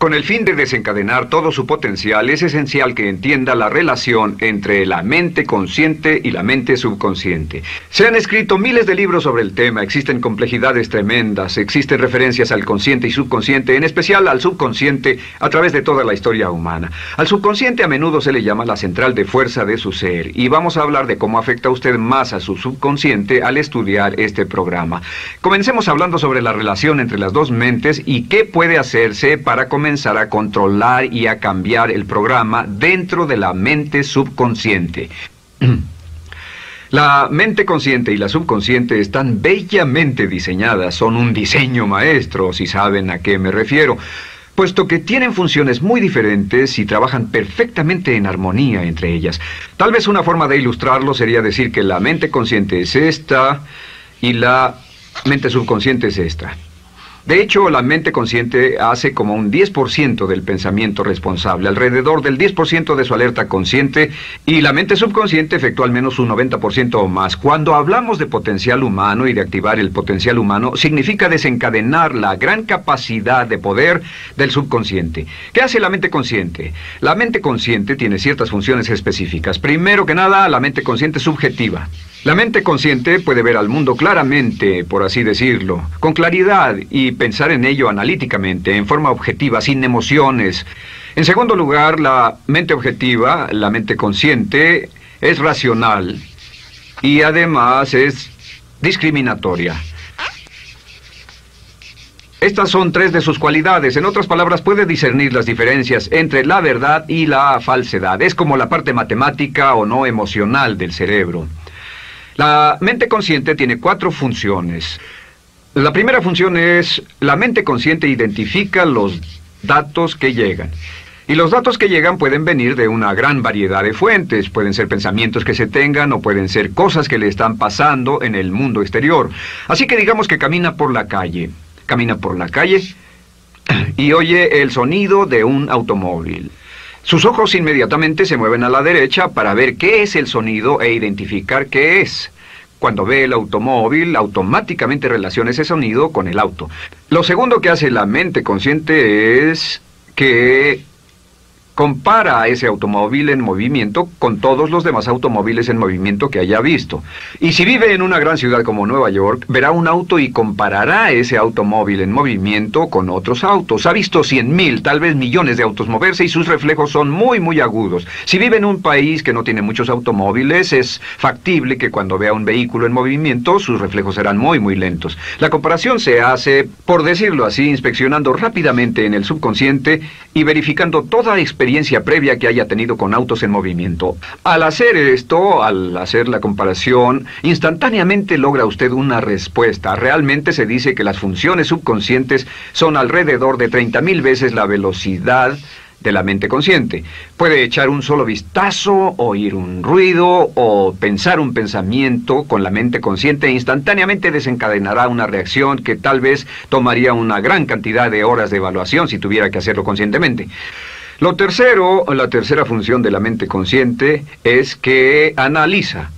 Con el fin de desencadenar todo su potencial, es esencial que entienda la relación entre la mente consciente y la mente subconsciente. Se han escrito miles de libros sobre el tema, existen complejidades tremendas, existen referencias al consciente y subconsciente, en especial al subconsciente a través de toda la historia humana. Al subconsciente a menudo se le llama la central de fuerza de su ser, y vamos a hablar de cómo afecta usted más a su subconsciente al estudiar este programa. Comencemos hablando sobre la relación entre las dos mentes y qué puede hacerse para comenzar a controlar y a cambiar el programa dentro de la mente subconsciente. La mente consciente y la subconsciente están bellamente diseñadas, son un diseño maestro, si saben a qué me refiero, puesto que tienen funciones muy diferentes y trabajan perfectamente en armonía entre ellas. Tal vez una forma de ilustrarlo sería decir que la mente consciente es esta y la mente subconsciente es esta. De hecho, la mente consciente hace como un 10% del pensamiento responsable, alrededor del 10% de su alerta consciente, y la mente subconsciente efectúa al menos un 90% o más. Cuando hablamos de potencial humano y de activar el potencial humano, significa desencadenar la gran capacidad de poder del subconsciente. ¿Qué hace la mente consciente? La mente consciente tiene ciertas funciones específicas. Primero que nada, la mente consciente es subjetiva. La mente consciente puede ver al mundo claramente, por así decirlo, con claridad y pensar en ello analíticamente, en forma objetiva, sin emociones. En segundo lugar, la mente objetiva, la mente consciente, es racional y además es discriminatoria. Estas son tres de sus cualidades. En otras palabras, puede discernir las diferencias entre la verdad y la falsedad. Es como la parte matemática o no emocional del cerebro. La mente consciente tiene 4 funciones. La primera función es, la mente consciente identifica los datos que llegan. Y los datos que llegan pueden venir de una gran variedad de fuentes. Pueden ser pensamientos que se tengan o pueden ser cosas que le están pasando en el mundo exterior. Así que digamos que camina por la calle. Camina por la calle y oye el sonido de un automóvil. Sus ojos inmediatamente se mueven a la derecha para ver qué es el sonido e identificar qué es. Cuando ve el automóvil, automáticamente relaciona ese sonido con el auto. Lo segundo que hace la mente consciente es que compara a ese automóvil en movimiento con todos los demás automóviles en movimiento que haya visto. Y si vive en una gran ciudad como Nueva York, verá un auto y comparará ese automóvil en movimiento con otros autos. Ha visto 100,000, tal vez millones de autos moverse y sus reflejos son muy agudos. Si vive en un país que no tiene muchos automóviles, es factible que cuando vea un vehículo en movimiento, sus reflejos serán muy lentos. La comparación se hace, por decirlo así, inspeccionando rápidamente en el subconsciente y verificando toda experiencia previa que haya tenido con autos en movimiento. Al hacer esto, al hacer la comparación, instantáneamente logra usted una respuesta. Realmente se dice que las funciones subconscientes son alrededor de 30,000 veces la velocidad de la mente consciente. Puede echar un solo vistazo, oír un ruido o pensar un pensamiento con la mente consciente e instantáneamente desencadenará una reacción que tal vez tomaría una gran cantidad de horas de evaluación si tuviera que hacerlo conscientemente. La tercera función de la mente consciente es que analiza.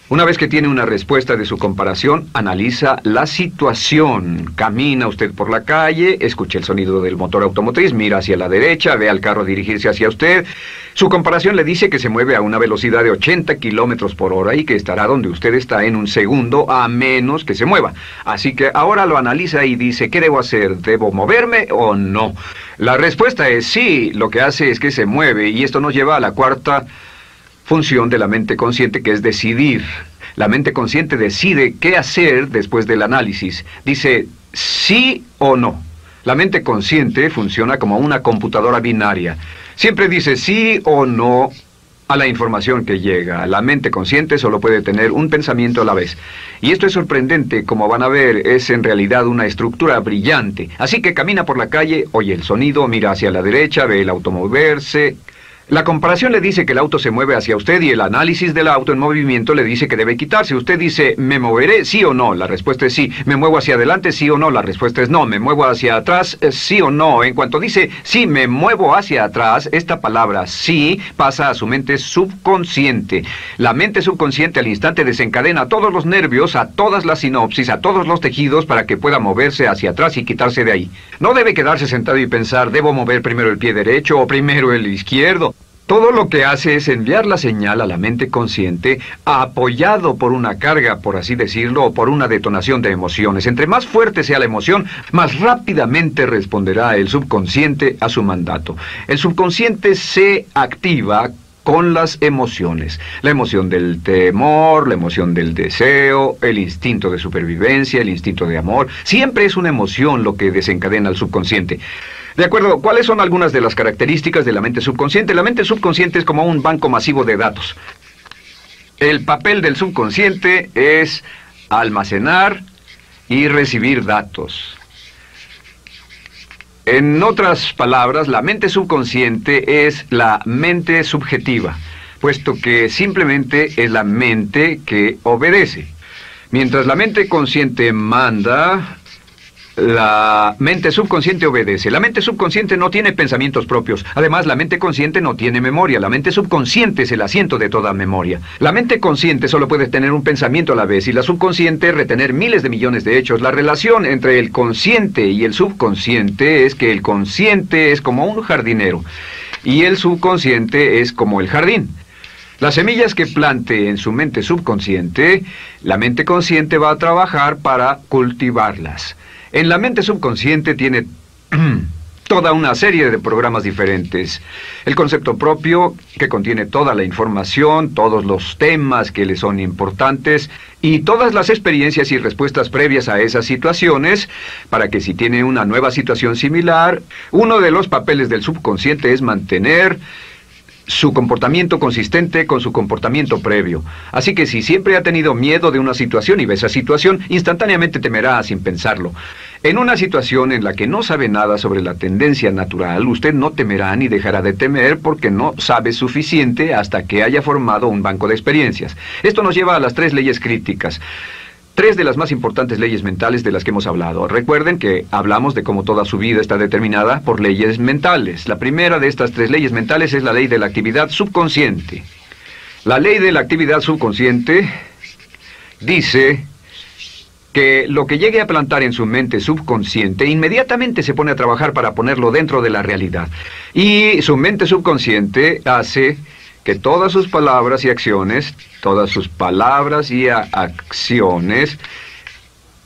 Una vez que tiene una respuesta de su comparación, analiza la situación. Camina usted por la calle, escucha el sonido del motor automotriz, mira hacia la derecha, ve al carro dirigirse hacia usted. Su comparación le dice que se mueve a una velocidad de 80 kilómetros por hora y que estará donde usted está en un segundo, a menos que se mueva. Así que ahora lo analiza y dice, ¿qué debo hacer? ¿Debo moverme o no? La respuesta es sí, lo que hace es que se mueve, y esto nos lleva a la cuarta función de la mente consciente, que es decidir. La mente consciente decide qué hacer después del análisis. Dice sí o no. La mente consciente funciona como una computadora binaria. Siempre dice sí o no a la información que llega. La mente consciente solo puede tener un pensamiento a la vez. Y esto es sorprendente, como van a ver, es en realidad una estructura brillante. Así que camina por la calle, oye el sonido, mira hacia la derecha, ve el auto moverse. La comparación le dice que el auto se mueve hacia usted y el análisis del auto en movimiento le dice que debe quitarse. Usted dice, ¿me moveré? ¿Sí o no? La respuesta es sí. ¿Me muevo hacia adelante? ¿Sí o no? La respuesta es no. ¿Me muevo hacia atrás? ¿Sí o no? En cuanto dice, sí, me muevo hacia atrás, esta palabra sí pasa a su mente subconsciente. La mente subconsciente al instante desencadena todos los nervios, a todas las sinapsis, a todos los tejidos para que pueda moverse hacia atrás y quitarse de ahí. No debe quedarse sentado y pensar, ¿debo mover primero el pie derecho o primero el izquierdo? Todo lo que hace es enviar la señal a la mente consciente, apoyado por una carga, por así decirlo, o por una detonación de emociones. Entre más fuerte sea la emoción, más rápidamente responderá el subconsciente a su mandato. El subconsciente se activa con las emociones. La emoción del temor, la emoción del deseo, el instinto de supervivencia, el instinto de amor. Siempre es una emoción lo que desencadena al subconsciente. De acuerdo, ¿cuáles son algunas de las características de la mente subconsciente? La mente subconsciente es como un banco masivo de datos. El papel del subconsciente es almacenar y recibir datos. En otras palabras, la mente subconsciente es la mente subjetiva, puesto que simplemente es la mente que obedece. Mientras la mente consciente manda, la mente subconsciente obedece. La mente subconsciente no tiene pensamientos propios. Además, la mente consciente no tiene memoria. La mente subconsciente es el asiento de toda memoria. La mente consciente solo puede tener un pensamiento a la vez y la subconsciente retener miles de millones de hechos. La relación entre el consciente y el subconsciente es que el consciente es como un jardinero y el subconsciente es como el jardín. Las semillas que plante en su mente subconsciente, la mente consciente va a trabajar para cultivarlas. En la mente subconsciente tiene toda una serie de programas diferentes. El concepto propio, que contiene toda la información, todos los temas que le son importantes y todas las experiencias y respuestas previas a esas situaciones, para que si tiene una nueva situación similar, uno de los papeles del subconsciente es mantener su comportamiento consistente con su comportamiento previo. Así que si siempre ha tenido miedo de una situación y ve esa situación, instantáneamente temerá sin pensarlo. En una situación en la que no sabe nada sobre la tendencia natural, usted no temerá ni dejará de temer porque no sabe suficiente hasta que haya formado un banco de experiencias. Esto nos lleva a las 3 leyes críticas. 3 de las más importantes leyes mentales de las que hemos hablado. Recuerden que hablamos de cómo toda su vida está determinada por leyes mentales. La primera de estas 3 leyes mentales es la ley de la actividad subconsciente. La ley de la actividad subconsciente dice que lo que llegue a plantar en su mente subconsciente inmediatamente se pone a trabajar para ponerlo dentro de la realidad. Y su mente subconsciente hace que todas sus palabras y acciones,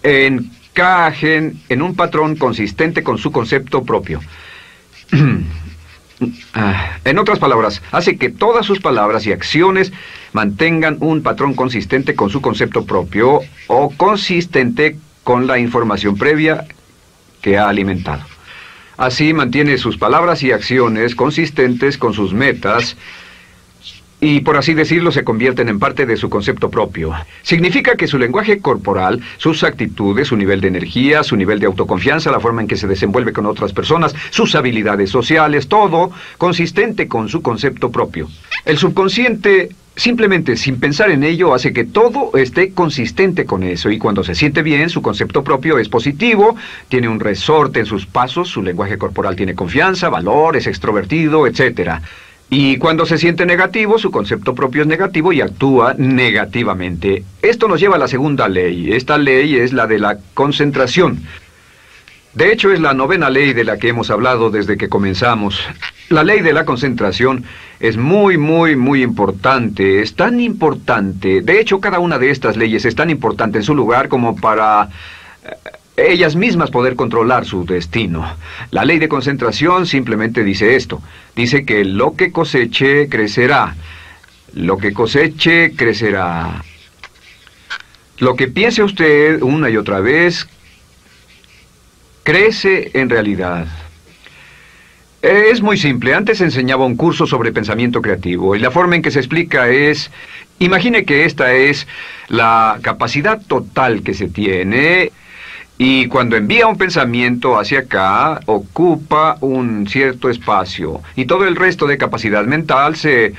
encajen en un patrón consistente con su concepto propio. En otras palabras, hace que todas sus palabras y acciones mantengan un patrón consistente con su concepto propio o consistente con la información previa que ha alimentado. Así mantiene sus palabras y acciones consistentes con sus metas y, por así decirlo, se convierten en parte de su concepto propio. Significa que su lenguaje corporal, sus actitudes, su nivel de energía, su nivel de autoconfianza, la forma en que se desenvuelve con otras personas, sus habilidades sociales, todo consistente con su concepto propio. El subconsciente, simplemente sin pensar en ello, hace que todo esté consistente con eso, y cuando se siente bien, su concepto propio es positivo, tiene un resorte en sus pasos, su lenguaje corporal tiene confianza, valor, es extrovertido, etc. Y cuando se siente negativo, su concepto propio es negativo y actúa negativamente. Esto nos lleva a la segunda ley. Esta ley es la de la concentración. De hecho, es la 9ª ley de la que hemos hablado desde que comenzamos. La ley de la concentración es muy importante. Es tan importante. De hecho, cada una de estas leyes es tan importante en su lugar como para ellas mismas poder controlar su destino. La ley de concentración simplemente dice esto. Dice que lo que coseche, crecerá. Lo que coseche, crecerá. Lo que piense usted una y otra vez, crece en realidad. Es muy simple. Antes enseñaba un curso sobre pensamiento creativo y la forma en que se explica es: imagine que esta es la capacidad total que se tiene Y cuando envía un pensamiento hacia acá, ocupa un cierto espacio. Y todo el resto de capacidad mental este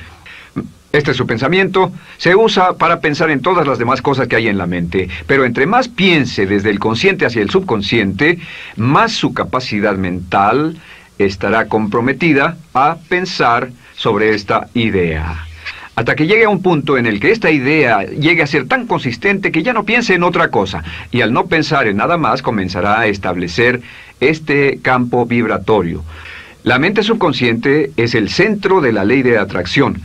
es su pensamiento, se usa para pensar en todas las demás cosas que hay en la mente. Pero entre más piense desde el consciente hacia el subconsciente, más su capacidad mental estará comprometida a pensar sobre esta idea. Hasta que llegue a un punto en el que esta idea llegue a ser tan consistente que ya no piense en otra cosa. Y al no pensar en nada más, comenzará a establecer este campo vibratorio. La mente subconsciente es el centro de la ley de atracción,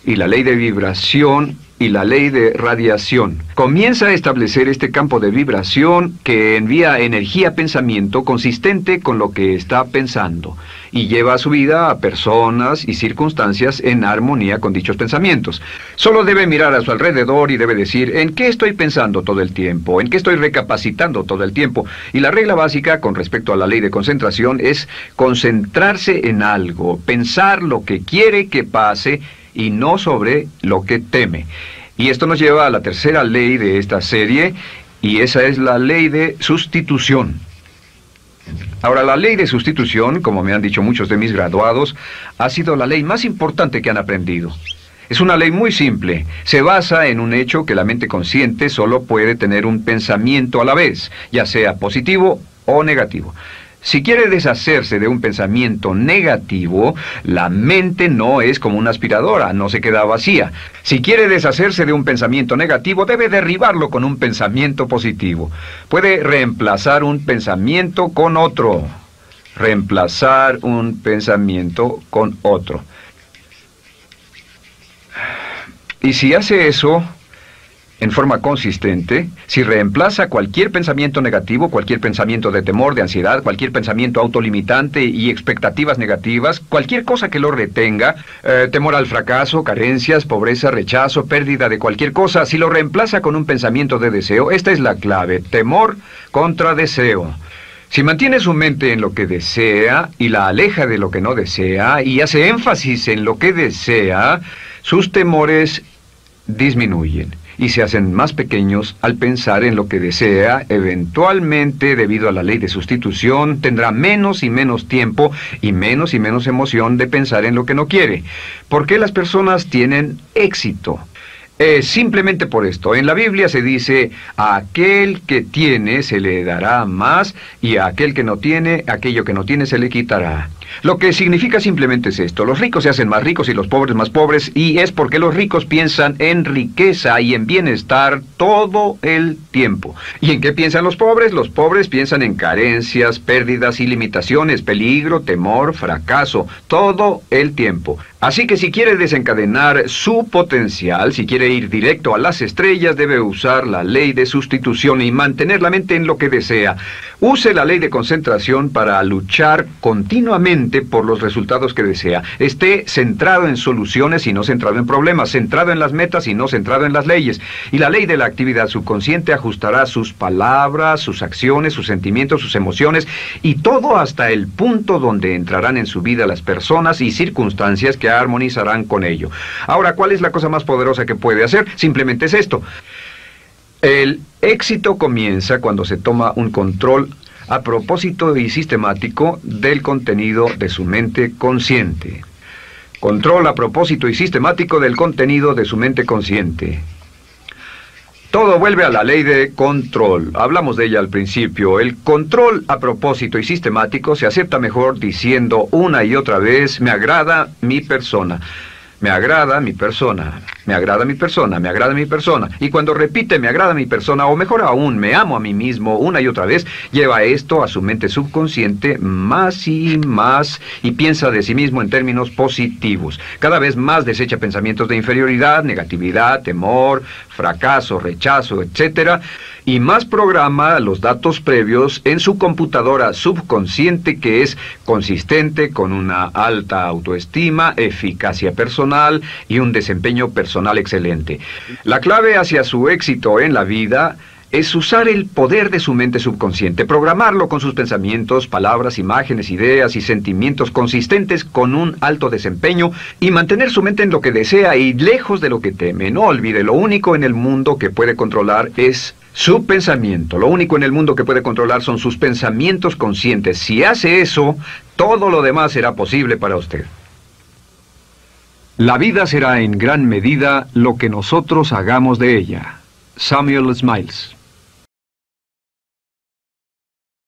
y la ley de vibración y la ley de radiación. Comienza a establecer este campo de vibración que envía energía-pensamiento consistente con lo que está pensando y lleva a su vida a personas y circunstancias en armonía con dichos pensamientos. Solo debe mirar a su alrededor y debe decir, ¿en qué estoy pensando todo el tiempo? ¿En qué estoy recapacitando todo el tiempo? Y la regla básica con respecto a la ley de concentración es concentrarse en algo, pensar lo que quiere que pase y no sobre lo que teme. Y esto nos lleva a la tercera ley de esta serie, y esa es la ley de sustitución. Ahora, la ley de sustitución, como me han dicho muchos de mis graduados, ha sido la ley más importante que han aprendido. Es una ley muy simple. Se basa en un hecho que la mente consciente solo puede tener un pensamiento a la vez, ya sea positivo o negativo. Si quiere deshacerse de un pensamiento negativo, la mente no es como una aspiradora, no se queda vacía. Si quiere deshacerse de un pensamiento negativo, debe derribarlo con un pensamiento positivo. Puede reemplazar un pensamiento con otro. Reemplazar un pensamiento con otro. Y si hace eso en forma consistente, si reemplaza cualquier pensamiento negativo, cualquier pensamiento de temor, de ansiedad, cualquier pensamiento autolimitante y expectativas negativas, cualquier cosa que lo retenga, temor al fracaso, carencias, pobreza, rechazo, pérdida de cualquier cosa, si lo reemplaza con un pensamiento de deseo, esta es la clave: temor contra deseo. Si mantiene su mente en lo que desea y la aleja de lo que no desea y hace énfasis en lo que desea, sus temores disminuyen y se hacen más pequeños al pensar en lo que desea. Eventualmente, debido a la ley de sustitución, tendrá menos y menos tiempo y menos emoción de pensar en lo que no quiere. ¿Por qué las personas tienen éxito? Simplemente por esto. En la Biblia se dice, a aquel que tiene se le dará más, y a aquel que no tiene, aquello que no tiene se le quitará. Lo que significa simplemente es esto: los ricos se hacen más ricos y los pobres más pobres, y es porque los ricos piensan en riqueza y en bienestar todo el tiempo. ¿Y en qué piensan los pobres? Los pobres piensan en carencias, pérdidas y limitaciones, peligro, temor, fracaso, todo el tiempo. Así que si quiere desencadenar su potencial, si quiere ir directo a las estrellas, debe usar la ley de sustitución y mantener la mente en lo que desea. Use la ley de concentración para luchar continuamente por los resultados que desea. Esté centrado en soluciones y no centrado en problemas, centrado en las metas y no centrado en las leyes. Y la ley de la actividad subconsciente ajustará sus palabras, sus acciones, sus sentimientos, sus emociones y todo hasta el punto donde entrarán en su vida las personas y circunstancias que armonizarán con ello. Ahora, ¿cuál es la cosa más poderosa que puede hacer? Simplemente es esto. El éxito comienza cuando se toma un control a propósito y sistemático del contenido de su mente consciente. Control a propósito y sistemático del contenido de su mente consciente. Todo vuelve a la ley de control. Hablamos de ella al principio. El control a propósito y sistemático se acepta mejor diciendo una y otra vez: me agrada mi persona. Me agrada mi persona, me agrada mi persona, me agrada mi persona. Y cuando repite me agrada mi persona, o mejor aún, me amo a mí mismo una y otra vez, lleva esto a su mente subconsciente más y más y piensa de sí mismo en términos positivos. Cada vez más desecha pensamientos de inferioridad, negatividad, temor, fracaso, rechazo, etc. Y más programa los datos previos en su computadora subconsciente, que es consistente con una alta autoestima, eficacia personal y un desempeño personal excelente. La clave hacia su éxito en la vida es usar el poder de su mente subconsciente, programarlo con sus pensamientos, palabras, imágenes, ideas y sentimientos consistentes con un alto desempeño y mantener su mente en lo que desea y lejos de lo que teme. No olvide, lo único en el mundo que puede controlar es Su pensamiento. Lo único en el mundo que puede controlar son sus pensamientos conscientes. Si hace eso, todo lo demás será posible para usted. La vida será en gran medida lo que nosotros hagamos de ella. Samuel Smiles.